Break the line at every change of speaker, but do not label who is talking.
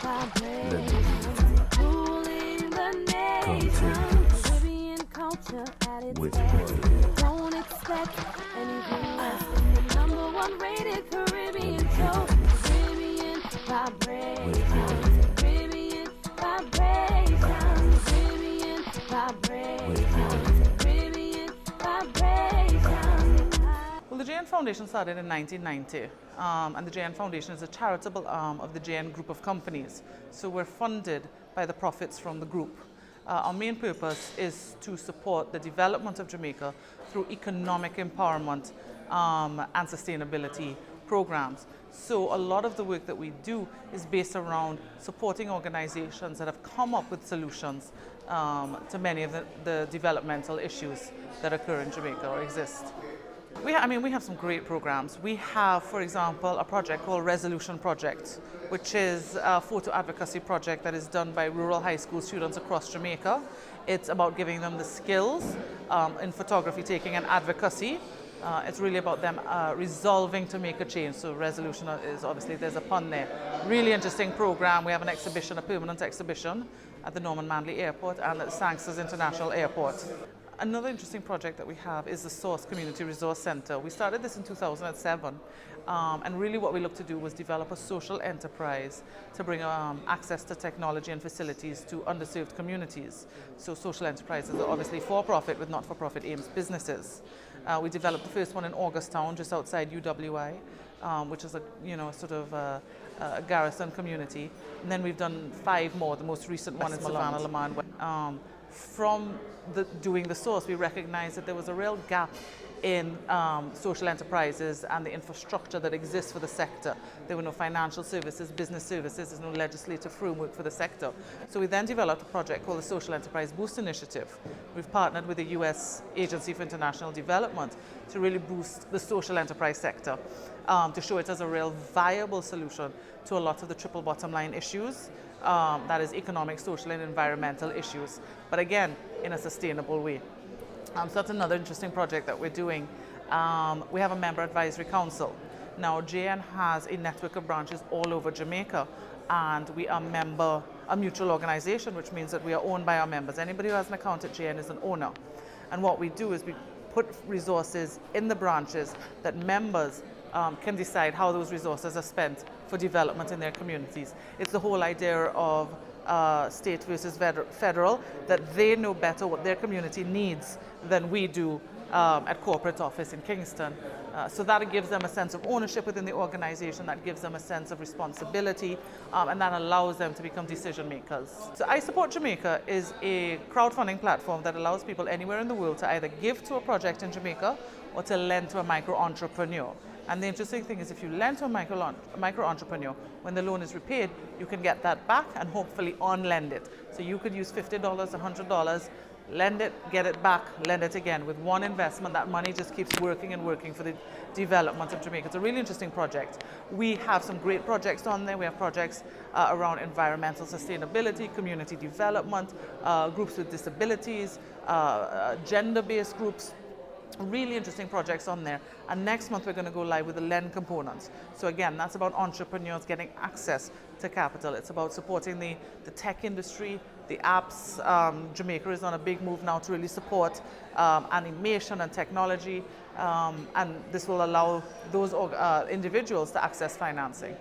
Let continues with more.
Don't expect anything less than the number one rated Caribbean show. Caribbean vibration. Caribbean vibration. Caribbean vibration. Caribbean vibration.
Well, the JN Foundation started in 1990, and the JN Foundation is a charitable arm of the JN Group of companies. So we're funded by the profits from the group. Our main purpose is to support the development of Jamaica through economic empowerment and sustainability programs. So a lot of the work that we do is based around supporting organizations that have come up with solutions to many of the developmental issues that occur in Jamaica or exist. We have some great programs. We have, for example, a project called Resolution Project, which is a photo advocacy project that is done by rural high school students across Jamaica. It's about giving them the skills in photography taking and advocacy. It's really about them resolving to make a change. So resolution is obviously, there's a pun there. Really interesting program. We have an exhibition, a permanent exhibition at the Norman Manley Airport and at Sangsters International Airport. Another interesting project that we have is the Source Community Resource Center. We started this in 2007, and really what we looked to do was develop a social enterprise to bring access to technology and facilities to underserved communities. So social enterprises are obviously for-profit with not-for-profit aims businesses. We developed the first one in Augustown, just outside UWI, which is a a garrison community. And then we've done 5 more. The most recent one is Savannah Lamond. From doing the Source, we recognized that there was a real gap in social enterprises and the infrastructure that exists for the sector. There were no financial services, business services, there's no legislative framework for the sector. So we then developed a project called the Social Enterprise Boost Initiative. We've partnered with the US Agency for International Development to really boost the social enterprise sector, to show it as a real viable solution to a lot of the triple bottom line issues. That is economic, social, and environmental issues, but again, in a sustainable way. So that's another interesting project that we're doing. We have a member advisory council. Now, JN has a network of branches all over Jamaica, and we are a mutual organization, which means that we are owned by our members. Anybody who has an account at JN is an owner. And what we do is we put resources in the branches that members can decide how those resources are spent for development in their communities. It's the whole idea of state versus federal, that they know better what their community needs than we do at corporate office in Kingston. So that gives them a sense of ownership within the organization, that gives them a sense of responsibility, and that allows them to become decision makers. So I Support Jamaica is a crowdfunding platform that allows people anywhere in the world to either give to a project in Jamaica or to lend to a micro-entrepreneur. And the interesting thing is, if you lend to a micro-entrepreneur, when the loan is repaid, you can get that back and hopefully on-lend it. So you could use $50, $100, lend it, get it back, lend it again. With one investment, that money just keeps working and working for the development of Jamaica. It's a really interesting project. We have some great projects on there. We have projects around environmental sustainability, community development, groups with disabilities, gender-based groups. Really interesting projects on there. And next month we're going to go live with the lend components. So again, that's about entrepreneurs getting access to capital. It's about supporting the tech industry, the apps. Jamaica is on a big move now to really support animation and technology, and this will allow those individuals to access financing.